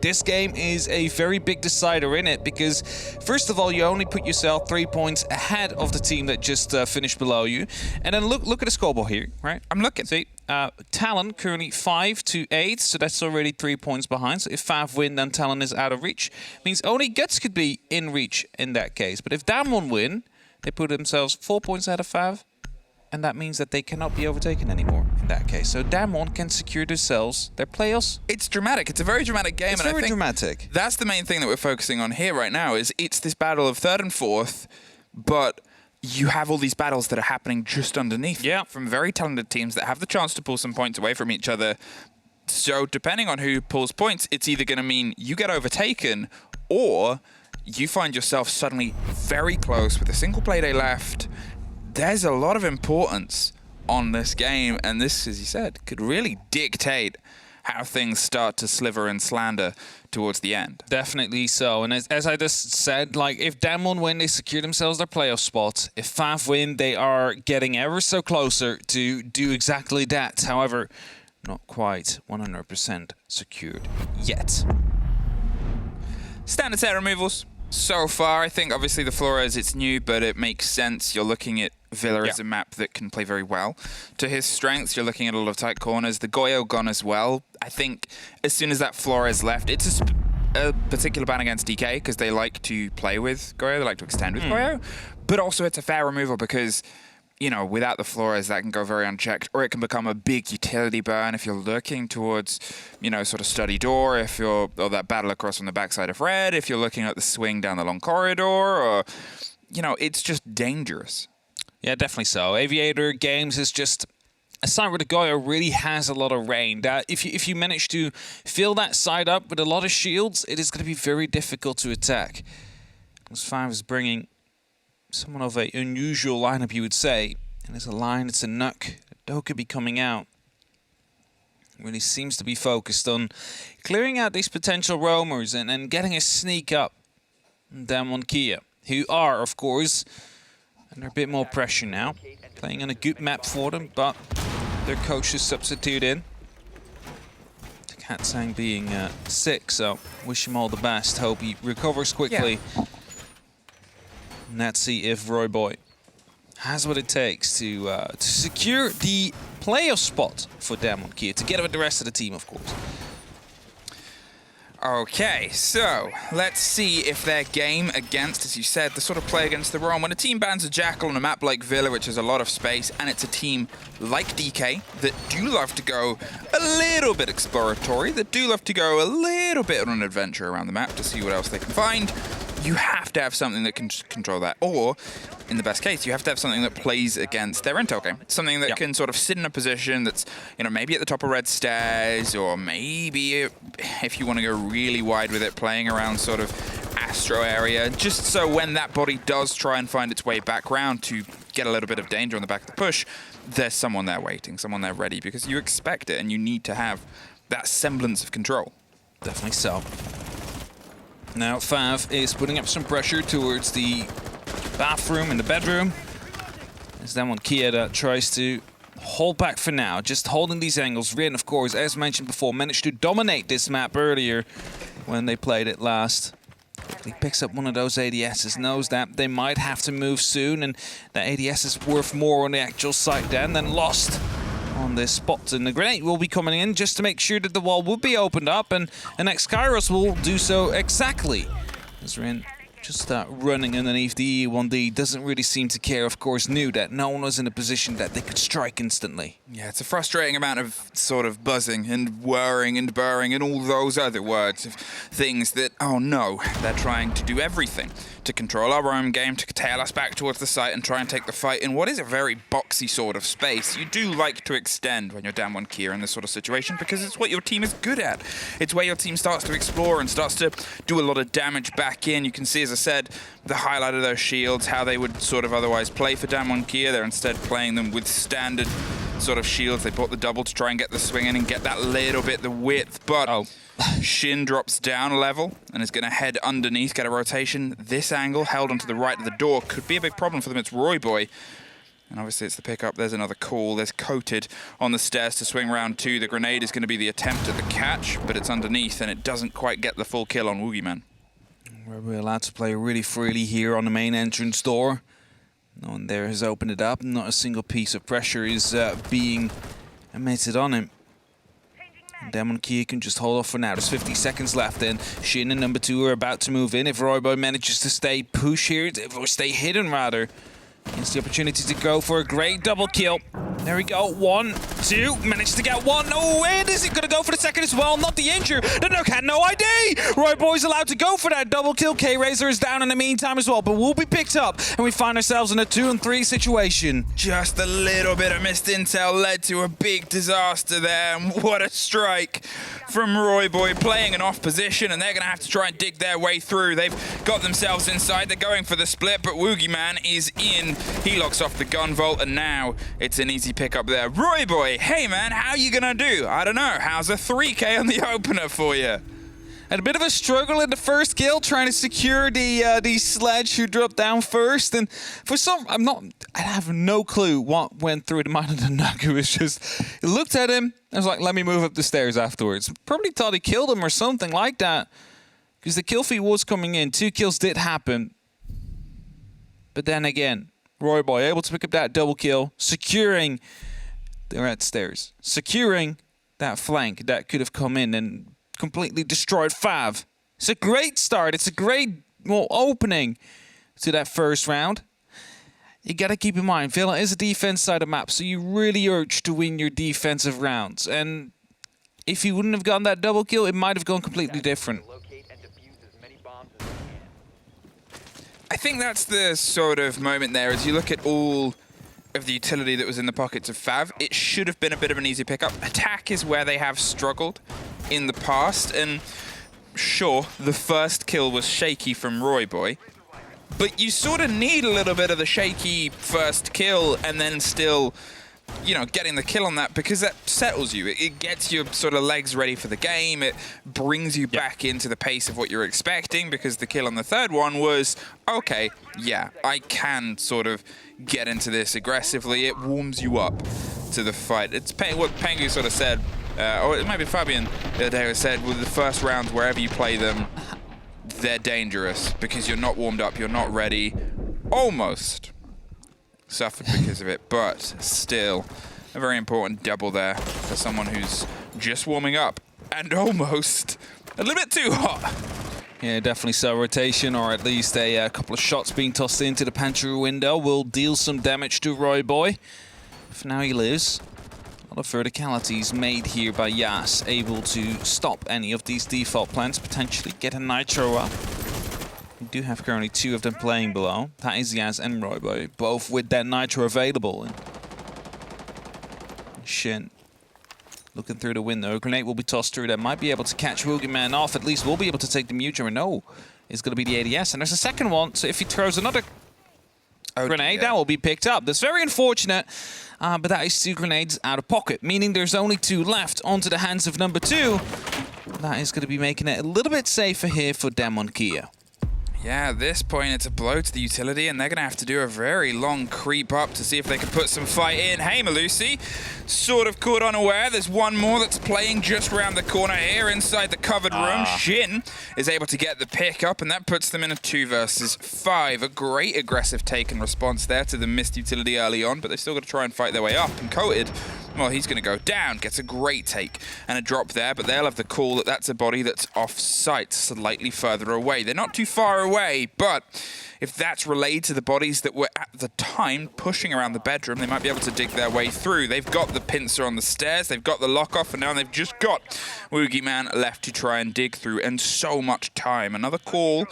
this game is a very big decider in it, because first of all, you only put yourself 3 points ahead of the team that just finished below you. And then look at the scoreboard here, right? I'm looking. See, Talon currently 5 to 8, so that's already 3 points behind. So if FAV win, then Talon is out of reach. Means only Guts could be in reach in that case. But if DAMWON win, they put themselves 4 points ahead of FAV, and that means that they cannot be overtaken anymore in that case. So DAMWON can secure themselves their playoffs. It's dramatic. It's a very dramatic game. It's very dramatic. That's the main thing that we're focusing on here right now, is it's this battle of 3rd and 4th, but you have all these battles that are happening just underneath from very talented teams that have the chance to pull some points away from each other. So depending on who pulls points, it's either going to mean you get overtaken or you find yourself suddenly very close with a single play day left. There's a lot of importance on this game, and this, as you said, could really dictate how things start to sliver and slander towards the end. Definitely so. And as I just said, like, if DAMWON win, they secure themselves their playoff spot. If FAV win, they are getting ever so closer to do exactly that. However, not quite 100% secured yet. Standard set removals. So far, I think obviously the Flores, it's new, but it makes sense. You're looking at Villa as a map that can play very well to his strengths. You're looking at a lot of tight corners. The Goyo gone as well. I think as soon as that Flores left, it's a particular ban against DK because they like to play with Goyo. They like to extend with Goyo. But also it's a fair removal because, you know, without the Flores, that can go very unchecked, or it can become a big utility burn if you're looking towards, you know, sort of study door, if you're, or that battle across on the backside of red, if you're looking at the swing down the long corridor, or, you know, it's just dangerous. Yeah, definitely so. Aviator Games is just a side where the Goyo really has a lot of rain. That if you manage to fill that side up with a lot of shields, it is going to be very difficult to attack. As FAV is bringing somewhat of an unusual lineup, you would say. And it's a line, it's a Nuck. Doe could be coming out. Really seems to be focused on clearing out these potential roamers and getting a sneak up. DWG Kia, who are, of course, under a bit more pressure now. Playing on a good map for them, but their coach is substitute in. Katsang being sick, so wish him all the best. Hope he recovers quickly. Yeah. Let's see if Roy Boy has what it takes to secure the playoff spot for DWG Kia, together with the rest of the team, of course. Okay, so let's see if their game against, as you said, the sort of play against the roam. When a team bans a Jackal on a map like Villa, which has a lot of space, and it's a team like DK that do love to go a little bit exploratory, that do love to go a little bit on an adventure around the map to see what else they can find, you have to have something that can control that. Or, in the best case, you have to have something that plays against their intel game. Something that can sort of sit in a position that's, you know, maybe at the top of red stairs, or maybe if you want to go really wide with it, playing around sort of Astro area, just so when that body does try and find its way back round to get a little bit of danger on the back of the push, there's someone there waiting, someone there ready, because you expect it and you need to have that semblance of control. Definitely so. Now FAV is putting up some pressure towards the bathroom and the bedroom. As DWG Kia tries to hold back for now, just holding these angles. Rin, of course, as mentioned before, managed to dominate this map earlier when they played it last. He picks up one of those ADSs, knows that they might have to move soon, and the ADS is worth more on the actual site than lost on this spot. And the grenade will be coming in just to make sure that the wall will be opened up, and the next Kairos will do so exactly. As Rin just running underneath the E1D, doesn't really seem to care, of course, knew that no one was in a position that they could strike instantly. Yeah, it's a frustrating amount of sort of buzzing and whirring and burring and all those other words of things that, oh no, they're trying to do everything to control our roam game, to tail us back towards the site and try and take the fight in what is a very boxy sort of space. You do like to extend when you're DWG Kia in this sort of situation because it's what your team is good at. It's where your team starts to explore and starts to do a lot of damage back in. You can see, as I said, the highlight of those shields, how they would sort of otherwise play for DWG Kia. They're instead playing them with standard sort of shields. They bought the double to try and get the swing in and get that little bit the width, but Shin drops down a level and is going to head underneath, get a rotation. This angle held onto the right of the door could be a big problem for them. It's Roy Boy. And obviously it's the pickup. There's another call. There's Coated on the stairs to swing round 2. The grenade is going to be the attempt at the catch, but it's underneath and it doesn't quite get the full kill on Woogieman. We're allowed to play really freely here on the main entrance door. No one there has opened it up. Not a single piece of pressure is being emitted on him. And DWG Kia can just hold off for now. There's 50 seconds left and Shin and number 2 are about to move in. If Royboy manages to stay push here, or stay hidden rather, it's the opportunity to go for a great double kill. There we go. 1, 2. Managed to get 1. No, and is he going to go for the second as well? Not the injure. The Nook had no ID. Royboy's allowed to go for that double kill. K-Razor is down in the meantime as well, but will be picked up. And we find ourselves in a 2 and 3 situation. Just a little bit of missed intel led to a big disaster there. And what a strike from Royboy, playing an off position, and they're going to have to try and dig their way through. They've got themselves inside. They're going for the split, but Woogieman is in. He locks off the gun vault, and now it's an easy pick up there. Royboy, hey man, how you gonna do? I don't know. How's a 3K on the opener for you? And a bit of a struggle in the first kill, trying to secure the sledge who dropped down first. And for some, I have no clue what went through the mind of the Nug. It was just, he looked at him, I was like, let me move up the stairs afterwards. Probably thought he killed him or something like that. Because the kill feed was coming in. 2 kills did happen. But then again, Royboy able to pick up that double kill, securing the red stairs, securing that flank that could have come in and completely destroyed FAV. It's a great start. It's a great opening to that first round. You got to keep in mind, Villa is a defense side of map, so you really urge to win your defensive rounds. And if you wouldn't have gotten that double kill, it might have gone completely different. I think that's the sort of moment there, as you look at all of the utility that was in the pockets of FAV, it should have been a bit of an easy pickup. Attack is where they have struggled in the past, and sure, the first kill was shaky from Royboy, but you sort of need a little bit of the shaky first kill and then still, you know, getting the kill on that, because that settles you. It gets your sort of legs ready for the game. It brings you back into the pace of what you're expecting, because the kill on the third one was, okay, yeah, I can sort of get into this aggressively. It warms you up to the fight. It's what Pengu sort of said, or it might be Fabian the other day who said, with the first rounds, wherever you play them, they're dangerous because you're not warmed up, you're not ready. Almost suffered because of it, but still a very important double there for someone who's just warming up and almost a little bit too hot. Yeah, definitely cell rotation, or at least a couple of shots being tossed into the pantry window will deal some damage to Royboy. For now, he lives. A lot of verticalities made here by Yas, able to stop any of these default plans, potentially get a Nitro up. We do have currently 2 of them playing below. That is Yas and Royboy, both with that Nitro available. And Shin looking through the window. A grenade will be tossed through that might be able to catch Woogieman off. At least we'll be able to take the Muture. No, it's going to be the ADS. And there's a second one, so if he throws another grenade, that will be picked up. That's very unfortunate, but that is 2 grenades out of pocket, meaning there's only 2 left onto the hands of number 2. That is going to be making it a little bit safer here for DWG Kia. Yeah, at this point, it's a blow to the utility, and they're going to have to do a very long creep up to see if they can put some fight in. Hey, Malusi, sort of caught unaware. There's one more that's playing just around the corner here inside the covered room. Shin is able to get the pick up, and that puts them in a 2 versus 5. A great aggressive take and response there to the missed utility early on, but they've still got to try and fight their way up. And Coated, well, he's going to go down, gets a great take and a drop there, but they'll have the call that that's a body that's off-site, slightly further away. They're not too far away, but if that's relayed to the bodies that were at the time pushing around the bedroom, they might be able to dig their way through. They've got the pincer on the stairs, they've got the lock-off, and now they've just got Woogieman left to try and dig through, and so much time. Another call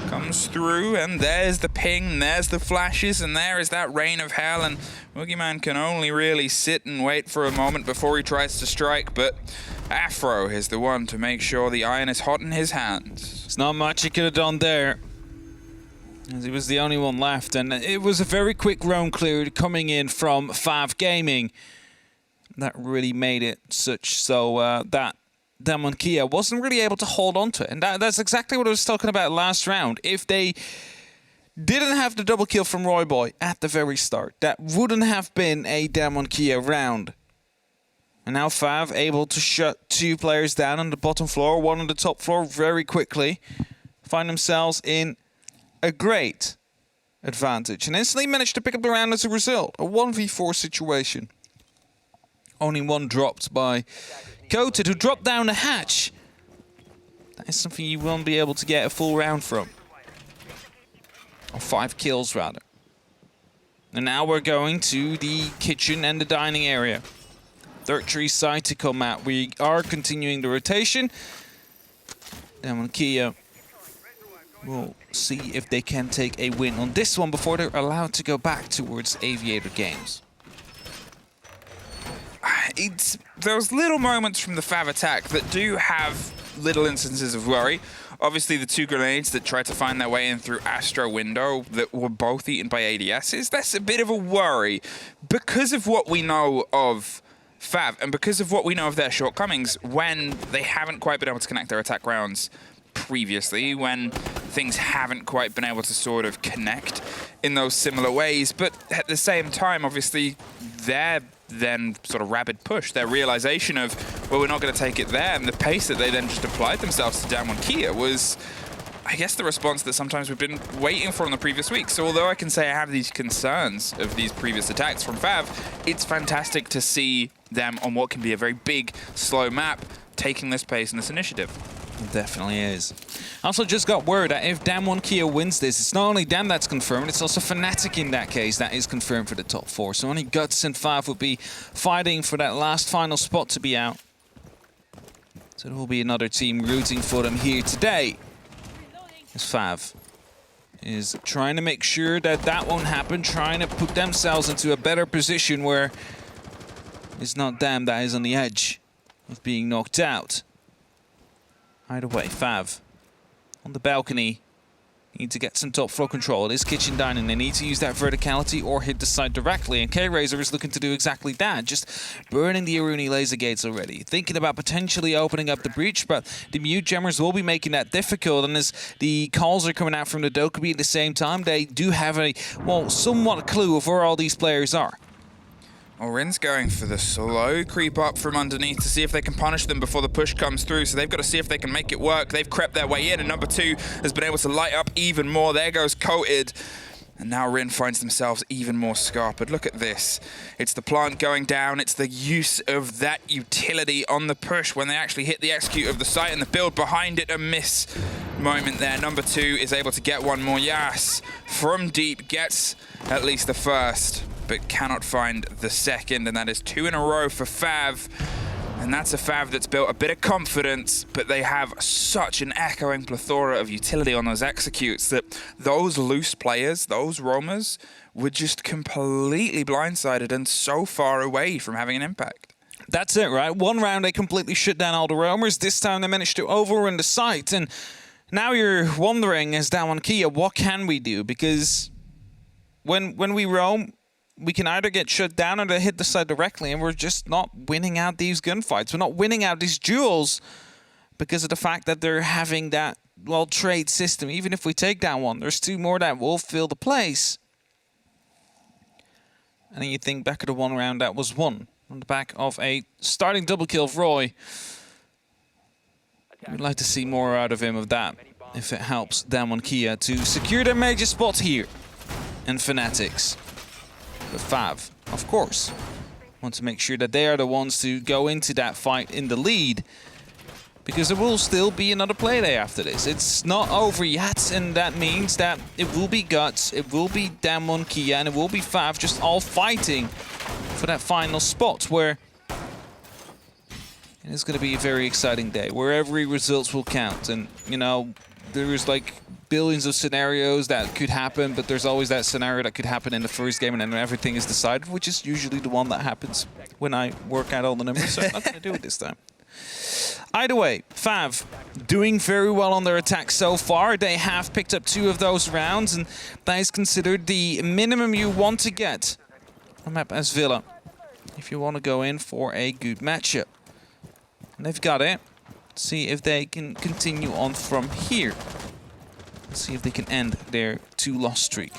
comes through, and there's the ping, there's the flashes, and there is that rain of hell, and Woogieman can only really sit and wait for a moment before he tries to strike, but Afro is the one to make sure the iron is hot in his hands. It's not much he could have done there, as he was the only one left, and it was a very quick roam clear coming in from FAV Gaming. That really made it such so that DWG Kia wasn't really able to hold on to it, and that's exactly what I was talking about last round. If they didn't have the double kill from Roy Boy at the very start, that wouldn't have been a DWG Kia round. And now FAV able to shut 2 players down on the bottom floor, 1 on the top floor very quickly. Find themselves in a great advantage. And instantly managed to pick up the round as a result. A 1v4 situation. Only 1 dropped by Coated, who dropped down the hatch. That is something you won't be able to get a full round from. Or 5 kills, rather. And now we're going to the kitchen and the dining area. Third tree side to come out. We are continuing the rotation. DWG Kia will see if they can take a win on this one before they're allowed to go back towards Aviator Games. It's those little moments from the FAV attack that do have little instances of worry. Obviously, the 2 grenades that tried to find their way in through Astro window that were both eaten by ADSs, that's a bit of a worry. Because of what we know of FAV, and because of what we know of their shortcomings, when they haven't quite been able to connect their attack rounds previously, when things haven't quite been able to sort of connect in those similar ways. But at the same time, obviously, their then sort of rapid push, their realization of, well, we're not going to take it there, and the pace that they then just applied themselves to DWG Kia was, I guess, the response that sometimes we've been waiting for in the previous weeks. So although I can say I have these concerns of these previous attacks from FAV, it's fantastic to see them on what can be a very big, slow map, taking this pace and this initiative. It definitely is. Also just got word that if DWG Kia wins this, it's not only them that's confirmed, it's also Fnatic in that case that is confirmed for the top 4. So only Guts and FAV will be fighting for that last final spot to be out. So there will be another team rooting for them here today. As FAV is trying to make sure that that won't happen, trying to put themselves into a better position where it's not them that is on the edge of being knocked out. Either way, FAV on the balcony need to get some top floor control. It is kitchen dining. They need to use that verticality or hit the side directly. And K-Razor is looking to do exactly that. Just burning the Aruni laser gates already. Thinking about potentially opening up the breach, but the mute jammers will be making that difficult. And as the calls are coming out from the Dokkaebi at the same time, they do have a, well, somewhat clue of where all these players are. Well, Rin's going for the slow creep up from underneath to see if they can punish them before the push comes through. So they've got to see if they can make it work. They've crept their way in, and number 2 has been able to light up even more. There goes Coated. And now Rin finds themselves even more scarpered. Look at this. It's the plant going down. It's the use of that utility on the push when they actually hit the execute of the site, and the build behind it, a miss moment there. Number 2 is able to get one more. Yas from deep gets at least the first, but cannot find the second, and that is 2 in a row for FAV. And that's a FAV that's built a bit of confidence, but they have such an echoing plethora of utility on those executes that those loose players, those roamers, were just completely blindsided and so far away from having an impact. That's it, right? One round they completely shut down all the roamers. This time they managed to overrun the site, and now you're wondering, as DWG Kia, what can we do? Because when we roam, we can either get shut down or they hit the side directly, and we're just not winning out these gunfights. We're not winning out these duels because of the fact that they're having that, well, trade system. Even if we take down one, there's 2 more that will fill the place. And then you think back at the 1 round that was won on the back of a starting double kill of Roy. We'd like to see more out of him of that, if it helps DWG Kia to secure their major spot here. And Fanatics. But FAV, of course, want to make sure that they are the ones to go into that fight in the lead, because there will still be another play day after this. It's not over yet, and that means that it will be Guts, it will be DWG Kia, and it will be FAV just all fighting for that final spot, where it is going to be a very exciting day, where every result will count. And, you know, there's like billions of scenarios that could happen, but there's always that scenario that could happen in the first game and then everything is decided, which is usually the one that happens when I work out all the numbers, so I'm not going to do it this time. Either way, FAV doing very well on their attack so far. They have picked up 2 of those rounds, and that is considered the minimum you want to get on map as Villa if you want to go in for a good matchup. And they've got it. See if they can continue on from here. Let's see if they can end their 2-loss streak.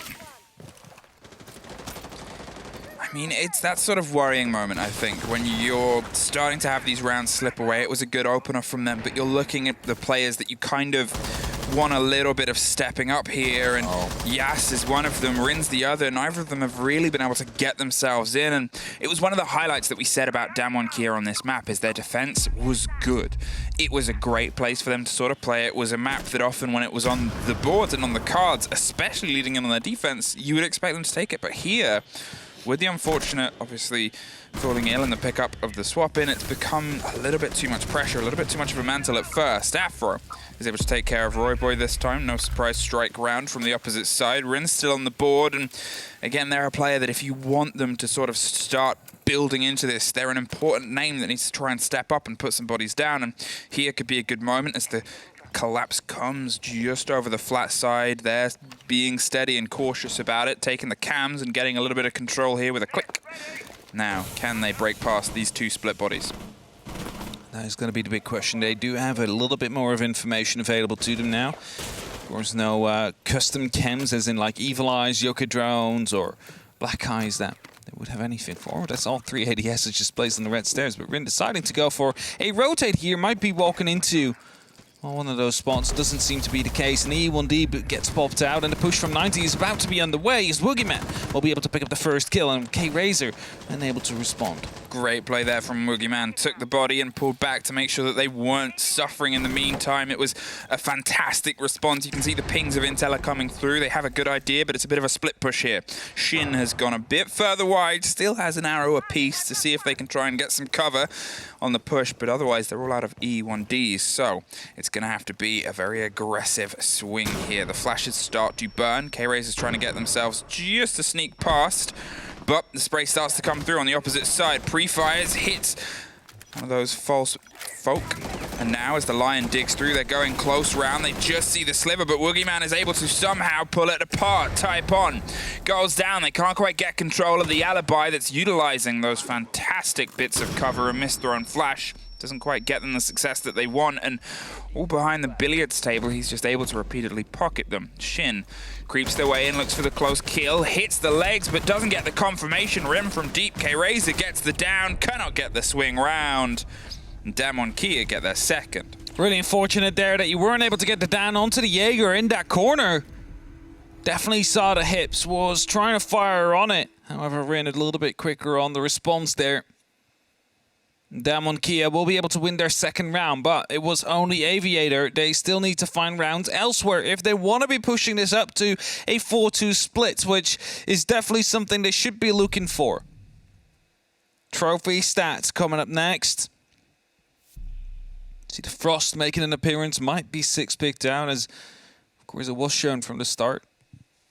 I mean, it's that sort of worrying moment, I think, when you're starting to have these rounds slip away. It was a good opener from them, but you're looking at the players that you kind of want a little bit of stepping up here, and Yas is one of them, Rin's the other. Neither of them have really been able to get themselves in, and it was one of the highlights that we said about DAMWON Kia on this map, is their defense was good. It was a great place for them to sort of play. It was a map that often, when it was on the boards and on the cards, especially leading in on their defense, you would expect them to take it, but here, with the unfortunate, obviously, falling ill in the pickup of the swap in, it's become a little bit too much pressure, a little bit too much of a mantle at first. Afro is able to take care of Roy Boy this time. No surprise strike round from the opposite side. Rin's still on the board, and again, they're a player that if you want them to sort of start building into this, they're an important name that needs to try and step up and put some bodies down, and here could be a good moment as the collapse comes just over the flat side. They're being steady and cautious about it, taking the cams and getting a little bit of control here with a click. Now, can they break past these two split bodies? That is going to be the big question. They do have a little bit more of information available to them now. Of course, no custom chems, as in like Evil Eyes, Yoka Drones, or Black Eyes that they would have anything for. That's all 3 ADSs just placed on the red stairs. But Rin deciding to go for a rotate here, might be walking into one of those spots. Doesn't seem to be the case, and E1D gets popped out, and the push from 90 is about to be underway, as Woogieman will be able to pick up the first kill, and K-Razor unable to respond. Great play there from Woogieman. Took the body and pulled back to make sure that they weren't suffering in the meantime. It was a fantastic response. You can see the pings of intel are coming through. They have a good idea, but it's a bit of a split push here. Shin has gone a bit further wide, still has an arrow apiece to see if they can try and get some cover on the push, but otherwise they're all out of E1Ds, so it's going to have to be a very aggressive swing here. The flashes start to burn. K-Razor's trying to get themselves just to sneak past, but the spray starts to come through on the opposite side. Pre-fires, hits one of those false folk, and now as the Lion digs through, they're going close round. They just see the sliver, but Woogieman is able to somehow pull it apart. Type-On goes down. They can't quite get control of the alibi that's utilizing those fantastic bits of cover. A mist-thrown flash doesn't quite get them the success that they want, and all behind the billiards table, he's just able to repeatedly pocket them. Shin creeps their way in, looks for the close kill, hits the legs, but doesn't get the confirmation rim from deep. K-Razor gets the down, cannot get the swing round. And DAMWON Kia get their second. Really unfortunate there that you weren't able to get the down onto the Jaeger in that corner. Definitely saw the hips, was trying to fire on it. However, ran a little bit quicker on the response there. DAMWON Kia will be able to win their second round, but it was only Aviator. They still need to find rounds elsewhere if they want to be pushing this up to a 4-2 split, which is definitely something they should be looking for. Trophy stats coming up next. See the Frost making an appearance, might be 6 picked out, as of course it was shown from the start.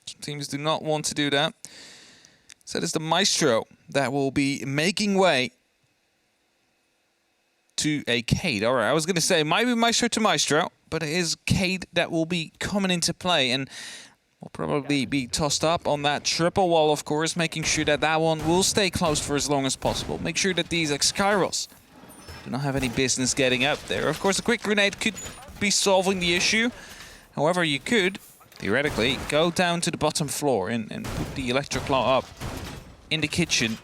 Some teams do not want to do that. So it is the Maestro that will be making way to a Cade. All right, I was going to say, might be Maestro to Maestro, but it is Cade that will be coming into play, and will probably be tossed up on that triple wall, of course, making sure that that one will stay closed for as long as possible. Make sure that these X-Kairos do not have any business getting up there. Of course, a quick grenade could be solving the issue. However, you could, theoretically, go down to the bottom floor and put the Electroclaw up in the kitchen.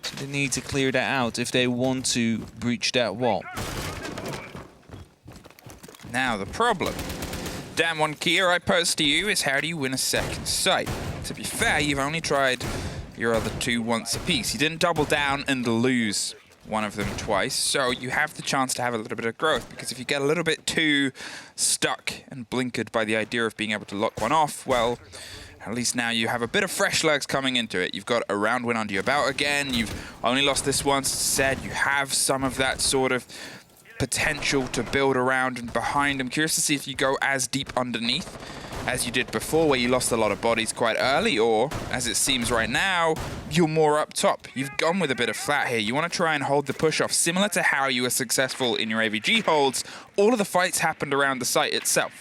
So they need to clear that out if they want to breach that wall. Now the problem, DAMWON Kia, I pose to you, is how do you win a second site? To be fair, you've only tried your other two once apiece. You didn't double down and lose one of them twice, so you have the chance to have a little bit of growth, because if you get a little bit too stuck and blinkered by the idea of being able to lock one off, well, at least now you have a bit of fresh legs coming into it. You've got a round win under your belt again. You've only lost this once. Said you have some of that sort of potential to build around and behind. I'm curious to see if you go as deep underneath as you did before, where you lost a lot of bodies quite early, or, as it seems right now, you're more up top. You've gone with a bit of flat here. You want to try and hold the push off, similar to how you were successful in your AVG holds. All of the fights happened around the site itself.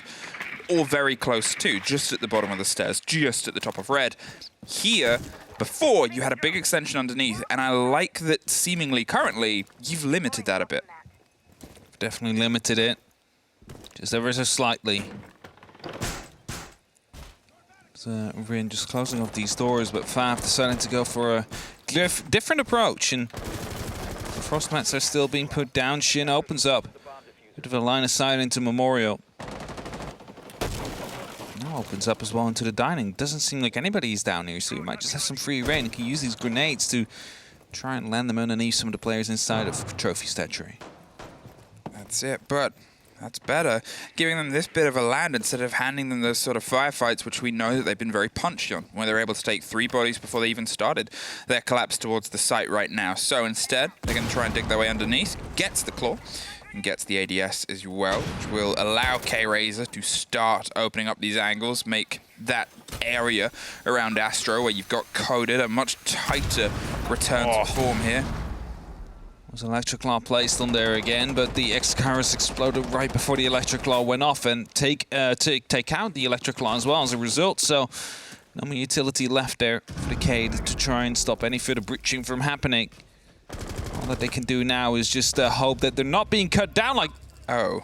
All very close to, just at the bottom of the stairs, just at the top of red. Here, before, you had a big extension underneath, and I like that seemingly currently, you've limited that a bit. Definitely limited it, just ever so slightly. Rin just closing off these doors, but FAV deciding to go for a different approach, and the frost mats are still being put down. Shin opens up. Bit of a line of sight into Memorial. Now opens up as well into the dining. Doesn't seem like anybody's down here, so you might just have some free reign. You can use these grenades to try and land them underneath some of the players inside of Trophy Statue. That's it, but that's better. Giving them this bit of a land instead of handing them those sort of firefights, which we know that they've been very punchy on, where they're able to take 3 bodies before they even started their collapse towards the site right now. So instead, they're going to try and dig their way underneath, gets the claw, and gets the ADS as well, which will allow K-Razor to start opening up these angles, make that area around Astro, where you've got coded, a much tighter return to form here. Was Electric Claw placed on there again, but the X-Carus exploded right before the Electric Claw went off and take out the Electric Claw as well as a result. So no more utility left there for the Cade to try and stop any further breaching from happening. All that they can do now is just hope that they're not being cut down like... Oh.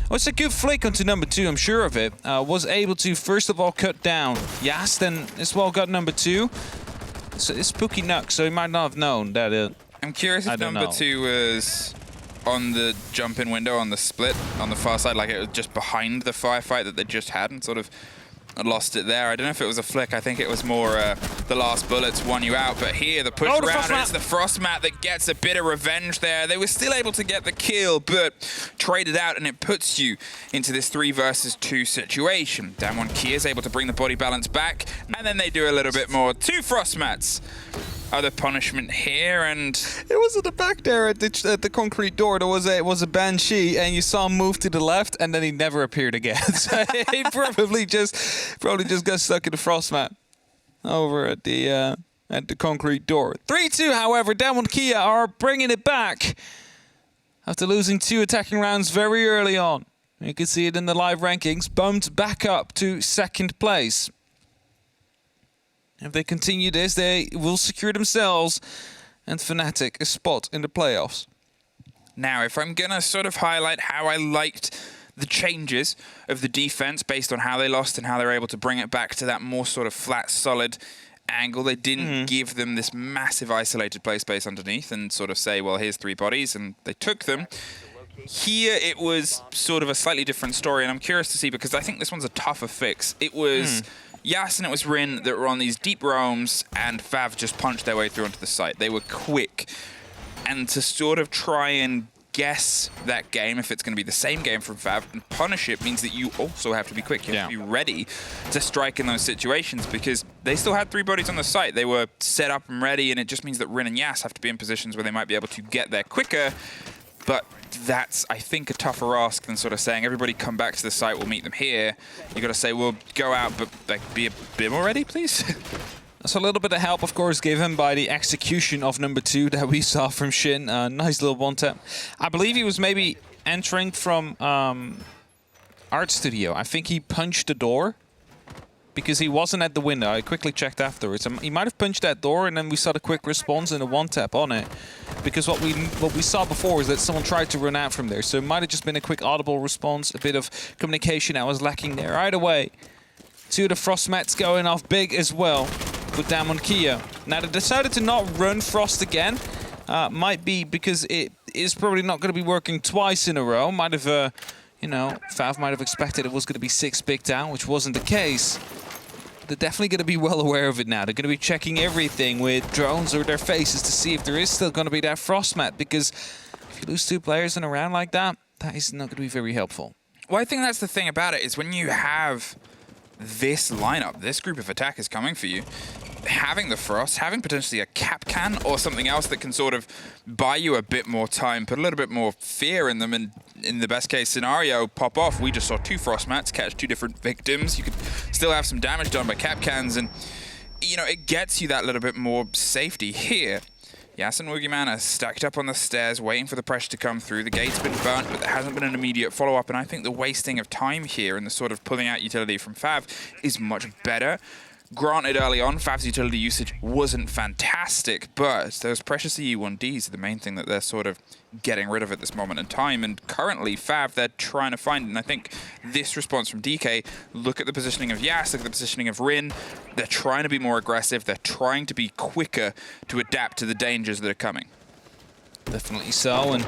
Well, it's a good flick onto number 2, I'm sure of it. Was able to, first of all, cut down Yas, then as well got number 2. So it's Spooky Nuck, so he might not have known that... I'm curious if number 2 was on the jump-in window on the split on the far side, like it was just behind the firefight that they just had and sort of lost it there. I don't know if it was a flick. I think it was more the last bullets won you out. But here, the push around, and it's the Frost Mat that gets a bit of revenge there. They were still able to get the kill, but traded out, and it puts you into this 3 versus 2 situation. DWG Key is able to bring the body balance back, and then they do a little bit more. 2 Frost Mats. Other punishment here, and it was at the back there at the concrete door. There was a Banshee, and you saw him move to the left, and then he never appeared again. So he probably just got stuck in the frost mat over at the concrete door. 3-2, however, DWG Kia are bringing it back after losing 2 attacking rounds very early on. You can see it in the live rankings, bumped back up to 2nd place. If they continue this, they will secure themselves and Fnatic a spot in the playoffs. Now, if I'm going to sort of highlight how I liked the changes of the defense based on how they lost and how they were able to bring it back to that more sort of flat, solid angle, they didn't give them this massive isolated play space underneath and sort of say, well, here's 3 bodies, and they took them. Here, it was sort of a slightly different story, and I'm curious to see, because I think this one's a tougher fix. It was... Yas and it was Rin that were on these deep roams, and FAV just punched their way through onto the site. They were quick. And to sort of try and guess that game, if it's going to be the same game from FAV, and punish it means that you also have to be quick. You have to be ready to strike in those situations, because they still had 3 bodies on the site. They were set up and ready, and it just means that Rin and Yas have to be in positions where they might be able to get there quicker. But that's, I think, a tougher ask than sort of saying, everybody come back to the site, we'll meet them here. You got to say, well, go out, but like, be a bit more ready, please. That's a little bit of help, of course, given by the execution of number 2 that we saw from Shin. Nice little one-tap. I believe he was maybe entering from Art Studio. I think he punched the door because he wasn't at the window. I quickly checked afterwards. He might have punched that door, and then we saw the quick response and a one-tap on it. Because what we saw before is that someone tried to run out from there. So it might have just been a quick audible response, a bit of communication that was lacking there. Either way, 2 of the Frost Mats going off big as well with DWG Kia. Now, they decided to not run Frost again. Might be because it is probably not going to be working twice in a row. Might have, you know, FAV might have expected it was going to be 6 big down, which wasn't the case. They're definitely going to be well aware of it now. They're going to be checking everything with drones or their faces to see if there is still going to be that frost mat, because if you lose 2 players in a round like that, that is not going to be very helpful. Well, I think that's the thing about it, is when you have this lineup, this group of attackers coming for you, having the Frost, having potentially a cap can or something else that can sort of buy you a bit more time, put a little bit more fear in them, and in the best case scenario, pop off. We just saw 2 Frost Mats catch 2 different victims. You could still have some damage done by cap cans, and you know, it gets you that little bit more safety here. Yas and Woogieman are stacked up on the stairs, waiting for the pressure to come through. The gate's been burnt, but there hasn't been an immediate follow-up, and I think the wasting of time here and the sort of pulling out utility from FAV is much better. Granted, early on, FAV's utility usage wasn't fantastic, but those precious EU1Ds are the main thing that they're sort of getting rid of at this moment in time. And currently, FAV, they're trying to find, and I think this response from DK. Look at the positioning of Yas, look at the positioning of Rin. They're trying to be more aggressive. They're trying to be quicker to adapt to the dangers that are coming. Definitely so, and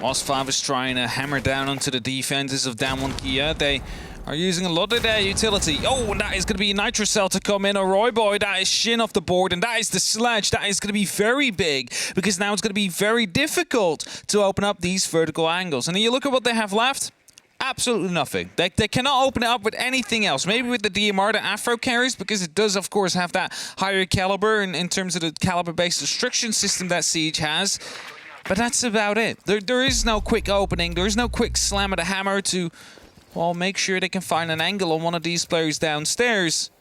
whilst FAV is trying to hammer down onto the defenses of DWG Kia, they are using a lot of their utility. Oh, and that is going to be Nitro Cell to come in. Roy Boy, that is Shin off the board, and that is the Sledge. That is going to be very big, because now it's going to be very difficult to open up these vertical angles. And then you look at what they have left. Absolutely nothing. They cannot open it up with anything else. Maybe with the DMR, the Afro carries, because it does, of course, have that higher caliber in terms of the caliber-based destruction system that Siege has. But that's about it. There is no quick opening. There is no quick slam of the hammer to, well, make sure they can find an angle on one of these players downstairs.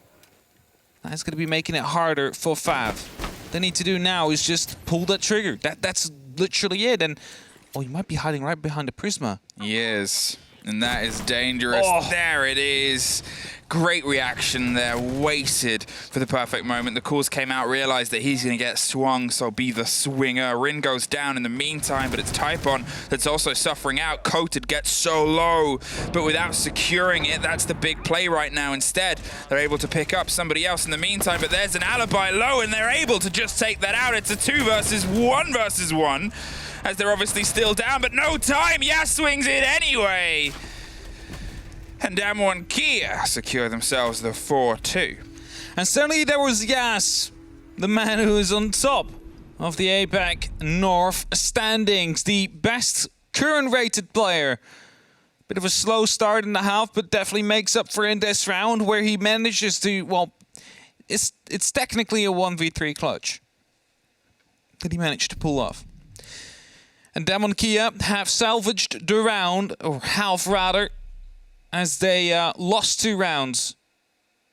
That's going to be making it harder for FAV. What they need to do now is just pull that trigger. That's literally it. And, oh, you might be hiding right behind the Prisma. Yes, and that is dangerous. Oh. There it is. Great reaction there, waited for the perfect moment. The calls came out, realized that he's going to get swung, so be the swinger. Rin goes down in the meantime, but it's Typon that's also suffering out. Coated gets so low, but without securing it, that's the big play right now. Instead, they're able to pick up somebody else in the meantime, but there's an alibi low, and they're able to just take that out. It's a 2 versus 1, as they're obviously still down, but no time. Yas swings it anyway. And DWG Kia secure themselves the 4-2. And suddenly there was Yas, the man who is on top of the APAC North standings, the best current rated player. Bit of a slow start in the half, but definitely makes up for in this round, where he manages to, well, it's technically a 1v3 clutch that he managed to pull off. And DWG Kia have salvaged the round, or half rather, as they lost 2 rounds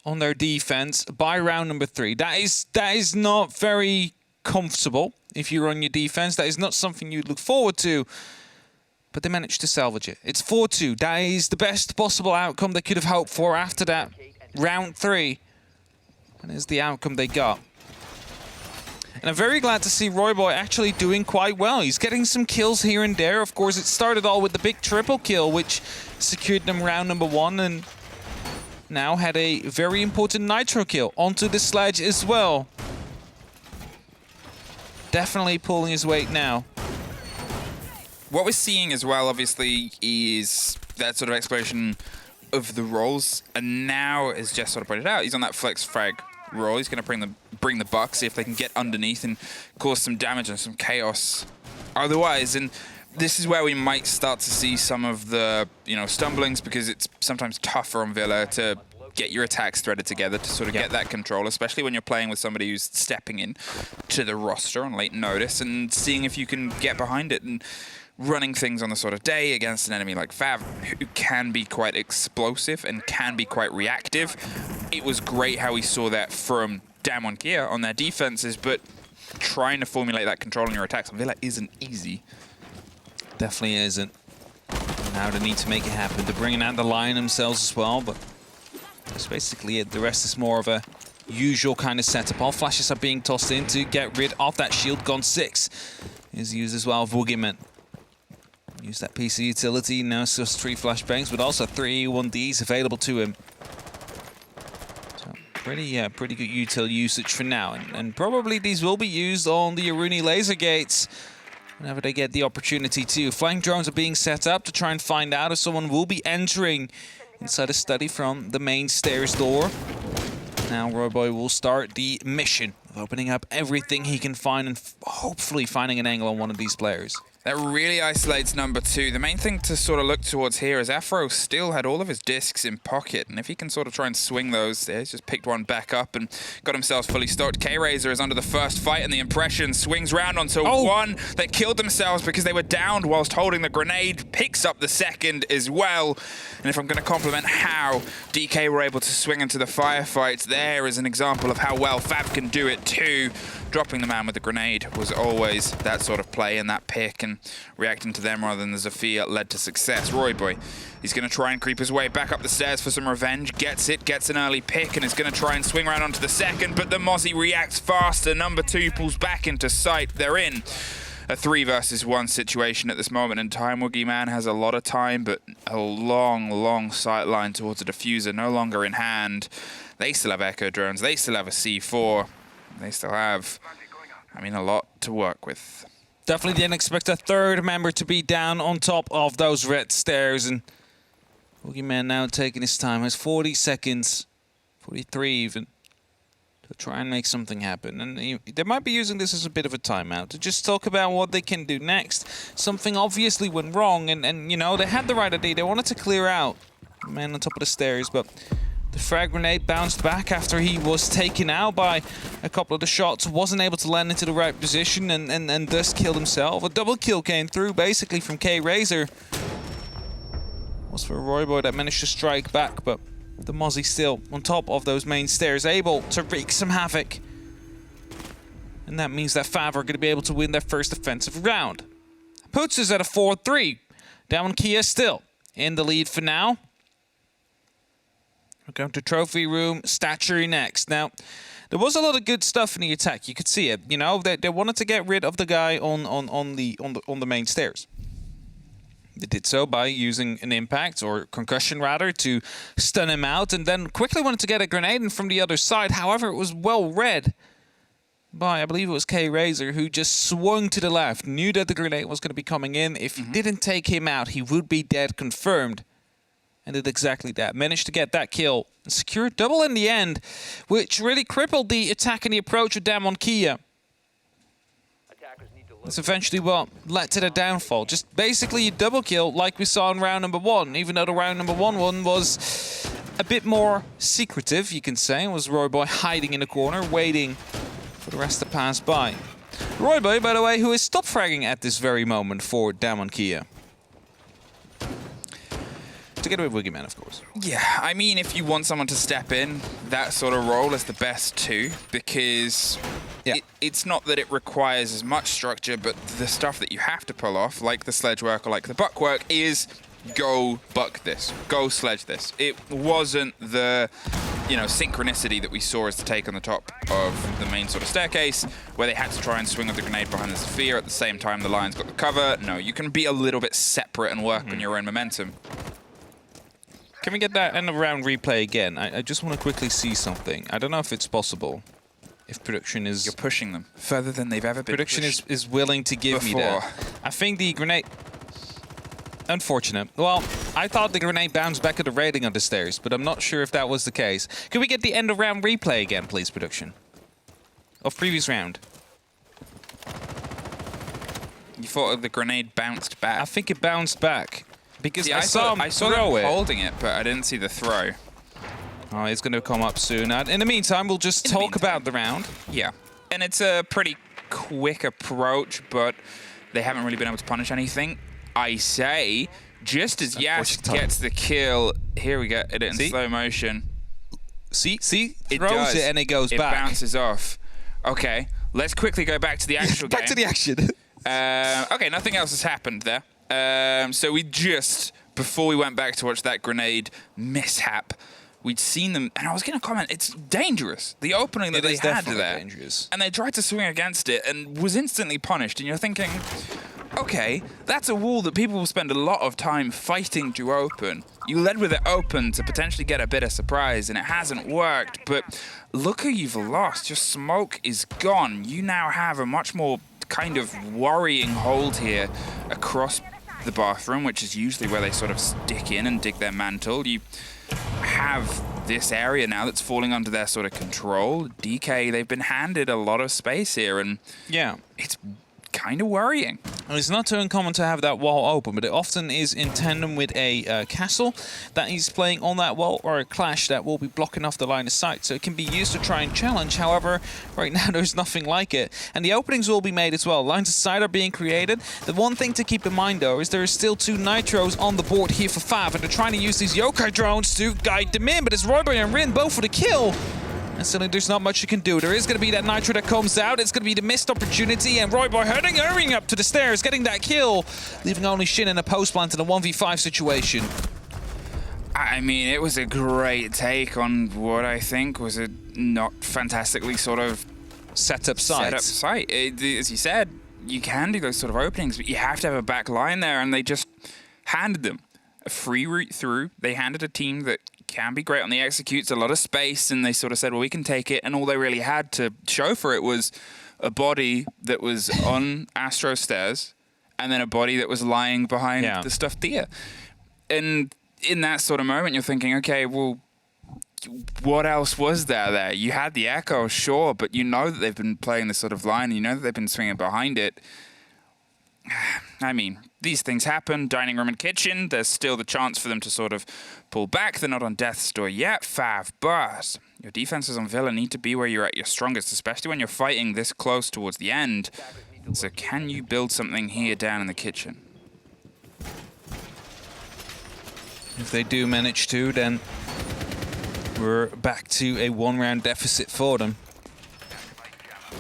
on their defense by round number 3. That is not very comfortable if you're on your defense. That is not something you'd look forward to. But they managed to salvage it. It's 4-2. That is the best possible outcome they could have hoped for after that round 3. And it's the outcome they got. And I'm very glad to see Roy Boy actually doing quite well. He's getting some kills here and there. Of course, it started all with the big triple kill, which secured them round number 1, and now had a very important nitro kill onto the Sledge as well. Definitely pulling his weight now. What we're seeing as well, obviously, is that sort of exploration of the rolls. And now, as Jess sort of pointed out, he's on that flex frag roll. He's going to bring the buck, see if they can get underneath and cause some damage and some chaos otherwise. And this is where we might start to see some of the, stumblings, because it's sometimes tougher on Villa to get your attacks threaded together to sort of get that control, especially when you're playing with somebody who's stepping in to the roster on late notice and seeing if you can get behind it and running things on the sort of day against an enemy like FAV, who can be quite explosive and can be quite reactive. It was great how we saw that from DWG Kia on their defenses, but trying to formulate that control on your attacks on Villa isn't easy. Definitely isn't. Now they need to make it happen. They're bringing out the Lion themselves as well, but that's basically it. The rest is more of a usual kind of setup. All flashes are being tossed in to get rid of that shield. Gun 6 is used as well. Boogeyman. Use that PC utility. Now it's just 3 flashbangs, but also 3 1Ds available to him. So pretty good util usage for now. And probably these will be used on the Aruni laser gates whenever they get the opportunity to. Flank drones are being set up to try and find out if someone will be entering inside a study from the main stairs door. Now Roy Boy will start the mission of opening up everything he can find and hopefully finding an angle on one of these players. That really isolates number 2. The main thing to sort of look towards here is Afro still had all of his discs in pocket, and if he can sort of try and swing those, he's just picked one back up and got himself fully stocked. K-Razor is under the first fight, and the impression swings round onto one. They killed themselves because they were downed whilst holding the grenade, picks up the second as well. And if I'm going to compliment how DK were able to swing into the firefights, there is an example of how well FAV can do it too. Dropping the man with the grenade was always that sort of play, and that pick and reacting to them rather than the Zofia led to success. Roy Boy, he's going to try and creep his way back up the stairs for some revenge. Gets it, gets an early pick, and is going to try and swing around onto the second, but the Mozzie reacts faster. Number 2 pulls back into sight. They're in. a 3 versus 1 situation at this moment in time. Woogie Man has a lot of time, but a long, long sight line towards a diffuser no longer in hand. They still have Echo drones. They still have a C4. They still have, I mean, a lot to work with. Definitely didn't expect a third member to be down on top of those red stairs. And Woogie Man now taking his time. Has 40 seconds, 43 even, to try and make something happen. And they might be using this as a bit of a timeout to just talk about what they can do next. Something obviously went wrong, and you know, they had the right idea. They wanted to clear out the man on top of the stairs, but the frag grenade bounced back after he was taken out by a couple of the shots. Wasn't able to land into the right position and thus killed himself. A double kill came through basically from K-Razor. Was for Royboy that managed to strike back, but the Mozzie still on top of those main stairs, able to wreak some havoc. And that means that FAV are going to be able to win their first offensive round. Puts us at a 4-3. DWG Kia still in the lead for now. We're going to trophy room, statuary next. Now, there was a lot of good stuff in the attack. You could see it. You know, they wanted to get rid of the guy on the main stairs. They did so by using an impact, or concussion rather, to stun him out, and then quickly wanted to get a grenade in from the other side. However, it was well read by, I believe it was K-Razor, who just swung to the left, knew that the grenade was going to be coming in. If he didn't take him out, he would be dead confirmed. And did exactly that. Managed to get that kill and secure double in the end, which really crippled the attack and the approach of DWG Kia. This eventually what led to the downfall. Just basically a double kill like we saw in round number 1, even though the round number 1 one was a bit more secretive, you can say. It was Royboy hiding in the corner, waiting for the rest to pass by. Royboy, by the way, who is stop fragging at this very moment for DWG Kia. Together with Woogie Man, of course. Yeah, I mean, if you want someone to step in, that sort of role is the best too, because it's not that it requires as much structure, but the stuff that you have to pull off, like the sledge work or like the buck work, is go buck this, go sledge this. It wasn't the, you know, synchronicity that we saw as the take on the top of the main sort of staircase, where they had to try and swing with the grenade behind the Sphere at the same time the Lions got the cover. No, you can be a little bit separate and work on your own momentum. Can we get that end of round replay again? I just want to quickly see something. I don't know if it's possible. If production is... You're pushing them further than they've ever been Production is willing to give me that. I think the grenade... Unfortunate. Well, I thought the grenade bounced back at the railing on the stairs, but I'm not sure if that was the case. Can we get the end of round replay again, please, production? Of previous round. You thought the grenade bounced back? I think it bounced back. Because I saw them throw it. Holding it, but I didn't see the throw. Oh, it's going to come up soon. In the meantime, we'll just talk about the round. Yeah. And it's a pretty quick approach, but they haven't really been able to punish anything. I say, just as Yask gets the kill, here we go, it in slow motion. See? It throws it and it goes back. It bounces off. Okay, let's quickly go back to the actual game. Back to the action. Okay, nothing else has happened there. So we just, before we went back to watch that grenade mishap, we'd seen them, and I was going to comment, it's dangerous. The opening that they had there. Dangerous. And they tried to swing against it and was instantly punished. And you're thinking, okay, that's a wall that people will spend a lot of time fighting to open. You led with it open to potentially get a bit of surprise, and it hasn't worked. But look who you've lost. Your smoke is gone. You now have a much more kind of worrying hold here across the bathroom, which is usually where they sort of stick in and dig their mantle. You have this area now that's falling under their sort of control. DK, they've been handed a lot of space here, and yeah, it's kind of worrying. And it's not too uncommon to have that wall open, but it often is in tandem with a castle that is playing on that wall, or a clash that will be blocking off the line of sight. So it can be used to try and challenge. However, right now there's nothing like it. And the openings will be made as well. Lines of sight are being created. The one thing to keep in mind, though, is there is still 2 nitros on the board here for FAV, and they're trying to use these yokai drones to guide them in, but it's Royboy and Rin both for the kill. And suddenly there's not much you can do. There is going to be that nitro that comes out. It's going to be the missed opportunity. And Royboy hurrying up to the stairs, getting that kill, leaving only Shin in a post plant in a 1v5 situation. I mean, it was a great take on what I think was a not fantastically sort of set up site. As you said, you can do those sort of openings, but you have to have a back line there, and they just handed them a free route through. They handed a team that can be great on the executes, a lot of space, and they sort of said, well, we can take it, and all they really had to show for it was a body that was on Astro stairs, and then a body that was lying behind the stuffed deer. And in that sort of moment, you're thinking, okay, well, what else was there? You had the echo, sure, but you know that they've been playing this sort of line, and you know that they've been swinging behind it. I mean, these things happen. Dining room and kitchen, there's still the chance for them to sort of pull back. They're not on death's door yet, Fav, but your defenses on Villa need to be where you're at your strongest, especially when you're fighting this close towards the end. So can you build something here down in the kitchen? If they do manage to, then we're back to a one-round deficit for them.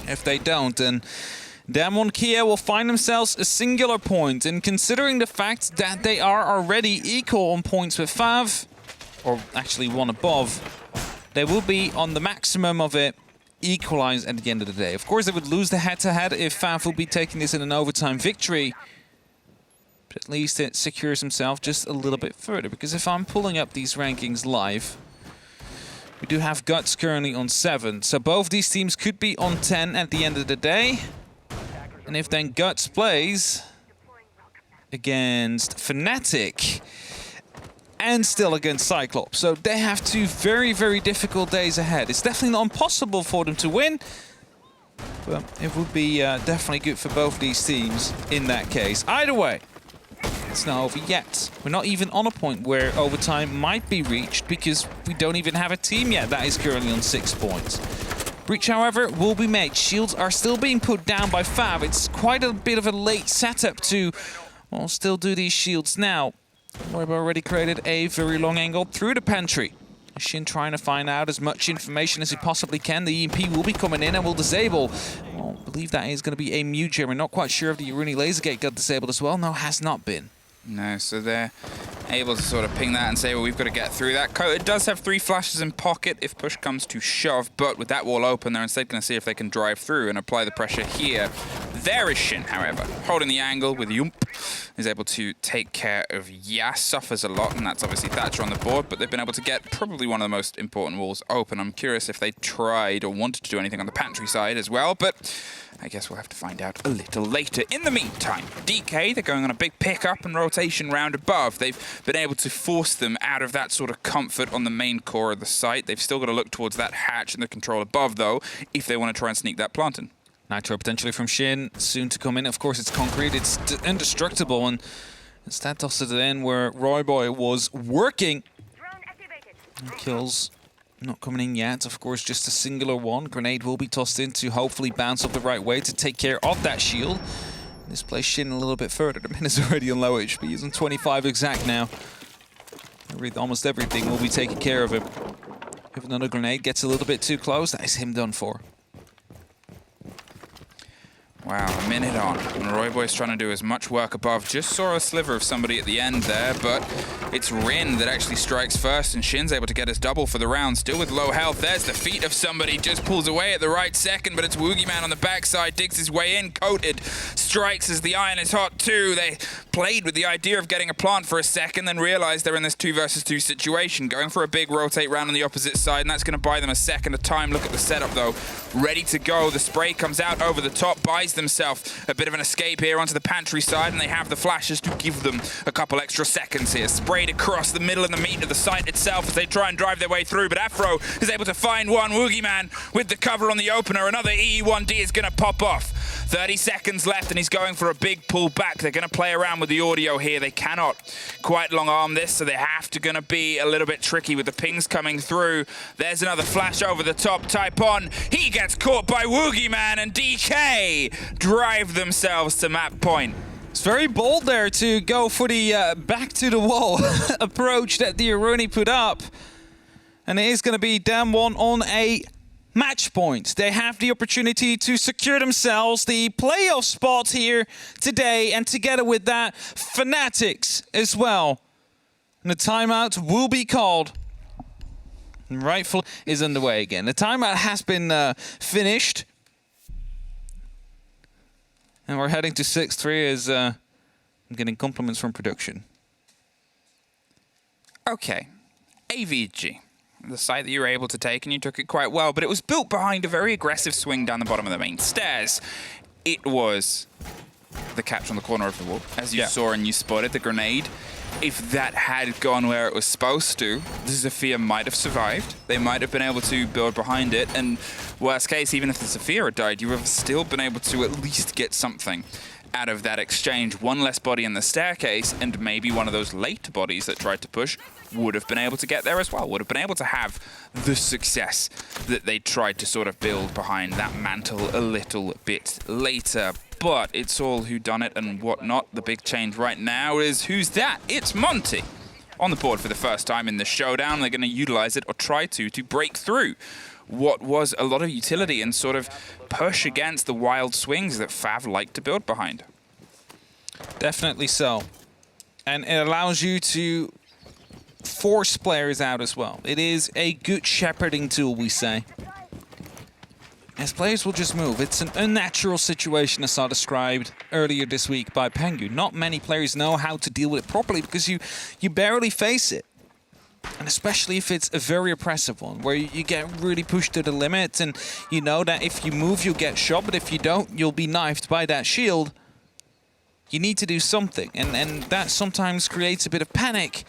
If they don't, then DAMWON Kia will find themselves a singular point, and considering the fact that they are already equal on points with FAV, or actually one above, they will be on the maximum of it, equalized at the end of the day. Of course, they would lose the head-to-head if FAV will be taking this in an overtime victory, but at least it secures himself just a little bit further, because if I'm pulling up these rankings live, we do have Guts currently on 7, so both these teams could be on 10 at the end of the day. And if then Guts plays against Fnatic and still against Cyclops, so they have two very, very difficult days ahead. It's definitely not impossible for them to win, but it would be definitely good for both these teams in that case. Either way, it's not over yet. We're not even on a point where overtime might be reached, because we don't even have a team yet that is currently on 6 points. Breach, however, will be made. Shields are still being put down by FAV. It's quite a bit of a late setup to, well, still do these shields now. We've already created a very long angle through the pantry. Shin trying to find out as much information as he possibly can. The EMP will be coming in and will disable. Well, I believe that is going to be a mute gem. We're not quite sure if the Iruni laser gate got disabled as well. No, has not been. No, so they're able to sort of ping that and say, well, we've got to get through that. It does have 3 flashes in pocket if push comes to shove, but with that wall open, they're instead going to see if they can drive through and apply the pressure here. There is Shin, however, holding the angle with Yump, is able to take care of Yas, suffers a lot, and that's obviously Thatcher on the board, but they've been able to get probably one of the most important walls open. I'm curious if they tried or wanted to do anything on the pantry side as well, but I guess we'll have to find out a little later. In the meantime, DK, they're going on a big pickup and rotation round above. They've been able to force them out of that sort of comfort on the main core of the site. They've still got to look towards that hatch and the control above, though, if they want to try and sneak that plant in. Nitro potentially from Shin, soon to come in. Of course, it's concrete, it's indestructible, and instead tosses it in where Royboy was working. Kills not coming in yet, of course, just a singular one. Grenade will be tossed in to hopefully bounce up the right way to take care of that shield. This plays Shin a little bit further. The man is already on low HP. He's on 25 exact now. Almost everything will be taken care of him. If another grenade gets a little bit too close, that is him done for. Wow, a minute on, and Royboy's trying to do as much work above. Just saw a sliver of somebody at the end there, but it's Rin that actually strikes first, and Shin's able to get his double for the round, still with low health. There's the feet of somebody, just pulls away at the right second, but it's Woogieman on the backside, digs his way in, coated, strikes as the iron is hot too. They played with the idea of getting a plant for a second, then realized they're in this 2 versus 2 situation, going for a big rotate round on the opposite side, and that's going to buy them a second of time. Look at the setup though, ready to go. The spray comes out over the top, buys themselves a bit of an escape here onto the pantry side, and they have the flashes to give them a couple extra seconds here. Sprayed across the middle and the meat of the site itself as they try and drive their way through, but Afro is able to find one. Woogieman with the cover on the opener. Another EE1D is going to pop off. 30 seconds left, and he's going for a big pull back. They're going to play around with the audio here. They cannot quite long arm this, so they have to going to be a little bit tricky with the pings coming through. There's another flash over the top. Type on. He gets caught by Woogieman, and DK drive themselves to map point. It's very bold there to go for the back to the wall approach that the Iruni put up. And it is going to be DAMWON on a match point. They have the opportunity to secure themselves the playoff spot here today, and together with that, Fanatics as well. And the timeout will be called. And Rightful is underway again. The timeout has been finished. And we're heading to 6-3 as I'm getting compliments from production. Okay, AVG, the site that you were able to take, and you took it quite well, but it was built behind a very aggressive swing down the bottom of the main stairs. It was the catch on the corner of the wall, as you saw and you spotted the grenade. If that had gone where it was supposed to, the Zofia might have survived. They might have been able to build behind it, and worst case, even if the Zofia had died, you would have still been able to at least get something out of that exchange. One less body in the staircase, and maybe one of those late bodies that tried to push would have been able to get there as well, would have been able to have the success that they tried to sort of build behind that mantle a little bit later. But it's all whodunit and whatnot. The big change right now is who's that? It's Monty on the board for the first time in the showdown. They're going to utilize it, or try to break through what was a lot of utility and sort of push against the wild swings that FAV like to build behind. Definitely so. And it allows you to force players out as well. It is a good shepherding tool, we say. As players will just move. It's an unnatural situation, as I described earlier this week by Pengu. Not many players know how to deal with it properly because you barely face it. And especially if it's a very oppressive one, where you get really pushed to the limit, and you know that if you move, you'll get shot, but if you don't, you'll be knifed by that shield. You need to do something, and that sometimes creates a bit of panic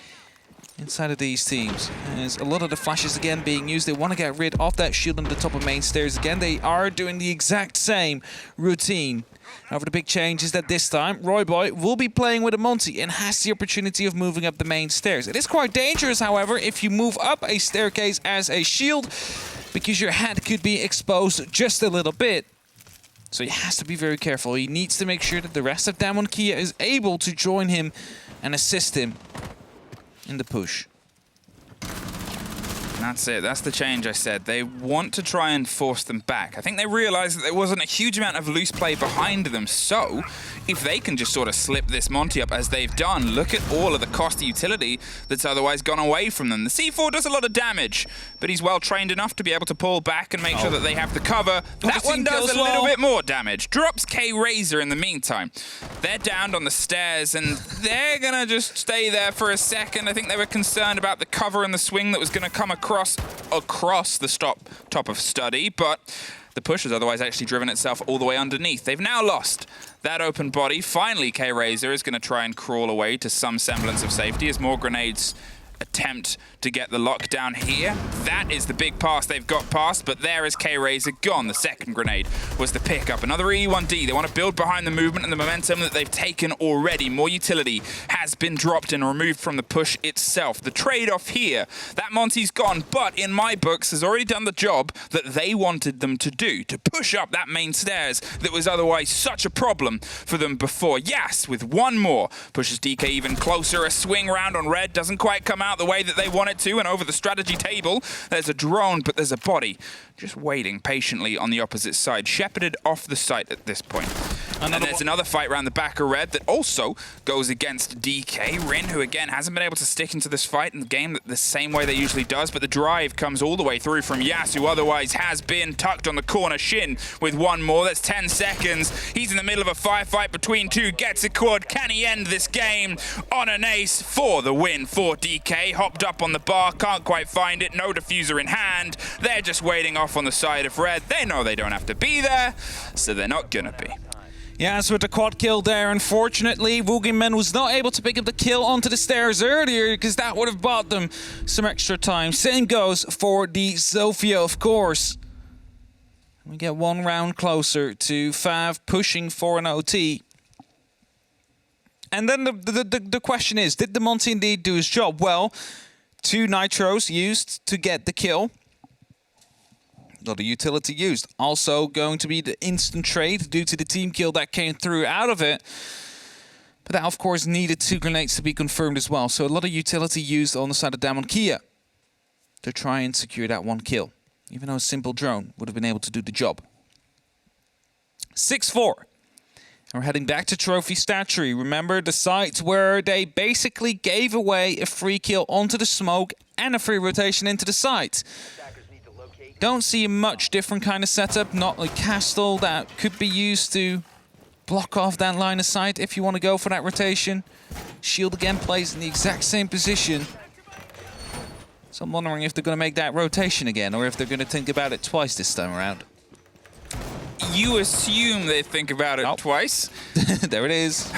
inside of these teams. There's a lot of the flashes again being used. They want to get rid of that shield on the top of main stairs again. They are doing the exact same routine. However, the big change is that this time, Royboy will be playing with a Monty and has the opportunity of moving up the main stairs. It is quite dangerous, however, if you move up a staircase as a shield, because your head could be exposed just a little bit. So he has to be very careful. He needs to make sure that the rest of DWG Kia is able to join him and assist him in the push. That's it. That's the change I said. They want to try and force them back. I think they realized that there wasn't a huge amount of loose play behind them. So if they can just sort of slip this Monty up as they've done, look at all of the cost of utility that's otherwise gone away from them. The C4 does a lot of damage, but he's well trained enough to be able to pull back and make sure that they have the cover. That one does a little bit more damage. Drops K-Razor in the meantime. They're downed on the stairs, and they're going to just stay there for a second. I think they were concerned about the cover and the swing that was going to come across the top of Study, but the push has otherwise actually driven itself all the way underneath. They've now lost that open body. Finally, K-Razor is going to try and crawl away to some semblance of safety as more grenades attempt to get the lockdown here. That is the big pass they've got past, but there is K-Razor gone. The second grenade was the pickup. Another E1D. They want to build behind the movement and the momentum that they've taken already. More utility has been dropped and removed from the push itself. The trade-off here, that Monty's gone, but in my books has already done the job that they wanted them to do, to push up that main stairs that was otherwise such a problem for them before. Yes, with one more, pushes DK even closer. A swing round on red doesn't quite come out the way that they want it to, and over the strategy table there's a drone, but there's a body just waiting patiently on the opposite side, shepherded off the site at this point. And there's another fight around the back of red that also goes against DK. Rin, who again hasn't been able to stick into this fight in the game the same way they usually does, but the drive comes all the way through from Yas, who otherwise has been tucked on the corner. Shin with one more. That's 10 seconds. He's in the middle of a firefight between two. Gets a quad. Can he end this game on an ace for the win for DK? Hopped up on the bar. Can't quite find it. No diffuser in hand. They're just waiting off on the side of red. They know they don't have to be there, so they're not gonna be. Yes, with the quad kill there, unfortunately, Woogieman was not able to pick up the kill onto the stairs earlier because that would have bought them some extra time. Same goes for the Zofia, of course. We get one round closer to FAV pushing for an OT. And then the question is, did the Monty indeed do his job? Well, 2 nitros used to get the kill. Not a utility used. Also going to be the instant trade due to the team kill that came through out of it. But that, of course, needed 2 grenades to be confirmed as well. So a lot of utility used on the side of DWG Kia to try and secure that 1 kill. Even though a simple drone would have been able to do the job. 6-4. And we're heading back to Trophy Statuary. Remember the site where they basically gave away a free kill onto the smoke and a free rotation into the site. Don't see a much different kind of setup, not a castle that could be used to block off that line of sight if you want to go for that rotation. Shield again plays in the exact same position. So I'm wondering if they're going to make that rotation again, or if they're going to think about it twice this time around. You assume they think about it twice. There it is.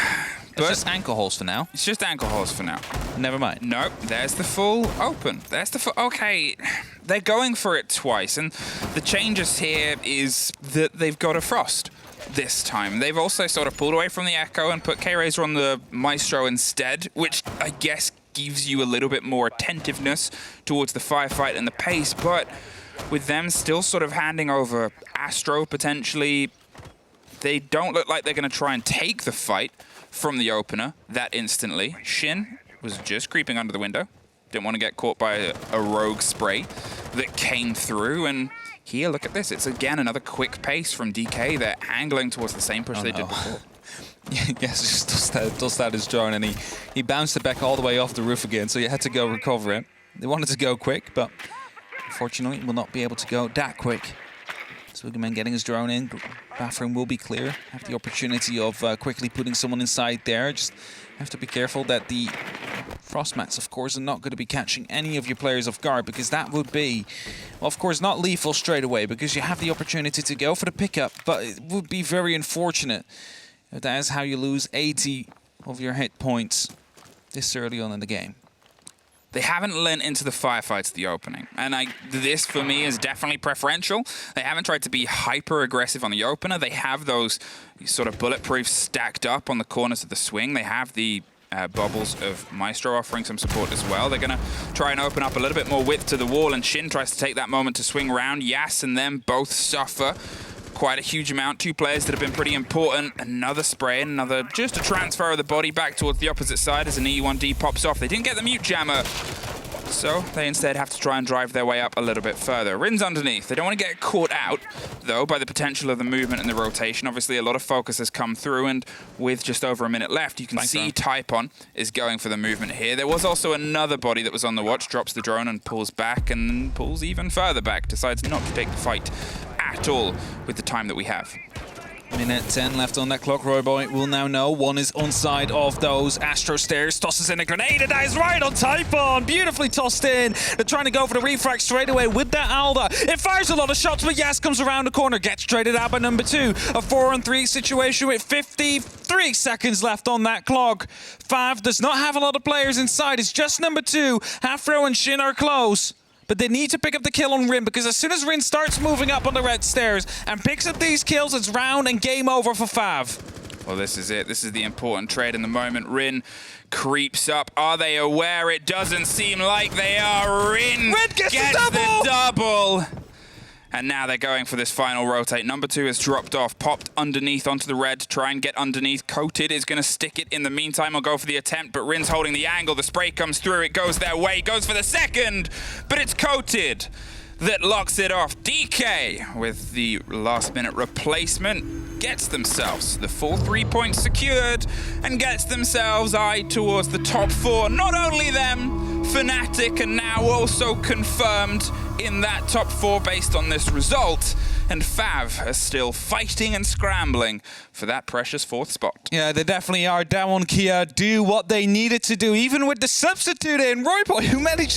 It's just ankle holes for now. It's just ankle holes for now. Never mind. Nope, there's the full open. There's the full... Okay, they're going for it twice, and the changes here is that they've got a Frost this time. They've also sort of pulled away from the Echo and put K-Razor on the Maestro instead, which I guess gives you a little bit more attentiveness towards the firefight and the pace, but with them still sort of handing over Astro potentially, they don't look like they're going to try and take the fight from the opener that instantly. Shin was just creeping under the window. Didn't want to get caught by a rogue spray that came through. And here, look at this. It's again another quick pace from DK. They're angling towards the same push they did before. Yes, just does that his drone, and he bounced it back all the way off the roof again, so you had to go recover it. They wanted to go quick, but unfortunately will not be able to go that quick. Swiggerman getting his drone in. Bathroom will be clear. Have the opportunity of quickly putting someone inside there. Just have to be careful that the frost mats, of course, are not going to be catching any of your players off guard, because that would be, well, of course, not lethal straight away, because you have the opportunity to go for the pickup, but it would be very unfortunate if that is how you lose 80 of your hit points this early on in the game. They haven't lent into the firefights at the opening. And this, for me, is definitely preferential. They haven't tried to be hyper-aggressive on the opener. They have those sort of bulletproofs stacked up on the corners of the swing. They have the bubbles of Maestro offering some support as well. They're going to try and open up a little bit more width to the wall, and Shin tries to take that moment to swing around. Yas and them both suffer quite a huge amount. Two players that have been pretty important. Another spray, another just a transfer of the body back towards the opposite side as an E1D pops off. They didn't get the mute jammer, so they instead have to try and drive their way up a little bit further. Rin's underneath. They don't want to get caught out, though, by the potential of the movement and the rotation. Obviously, a lot of focus has come through, and with just over a minute left, you can see Typon is going for the movement here. There was also another body that was on the watch, drops the drone and pulls back, and pulls even further back, decides not to take the fight at all with the time that we have. Minute 10 left on that clock. Royboy will now know one is on side of those Astro stairs. Tosses in a grenade, and that is right on Typon. Beautifully tossed in. They're trying to go for the refrag straight away with that Alda. It fires a lot of shots, but Yas comes around the corner, gets traded out by number 2. A 4-on-3 situation with 53 seconds left on that clock. FAV does not have a lot of players inside. It's just number 2. Afro and Shin are close. But they need to pick up the kill on Rin, because as soon as Rin starts moving up on the red stairs and picks up these kills, it's round and game over for FAV. Well, this is it. This is the important trade in the moment. Rin creeps up. Are they aware? It doesn't seem like they are. Rin gets the double. And now they're going for this final rotate. Number 2 has dropped off, popped underneath onto the red to try and get underneath. Coated is going to stick it in the meantime. I'll go for the attempt, but Rin's holding the angle. The spray comes through. It goes their way. Goes for the second, but it's Coated that locks it off. DK, with the last-minute replacement, gets themselves the full 3 points secured and gets themselves eyed towards the top 4. Not only them, Fnatic are now also confirmed in that top 4 based on this result, and FAV are still fighting and scrambling for that precious 4th spot. Yeah, they definitely are. DAMWON Kia do what they needed to do, even with the substitute in. Royboy, who managed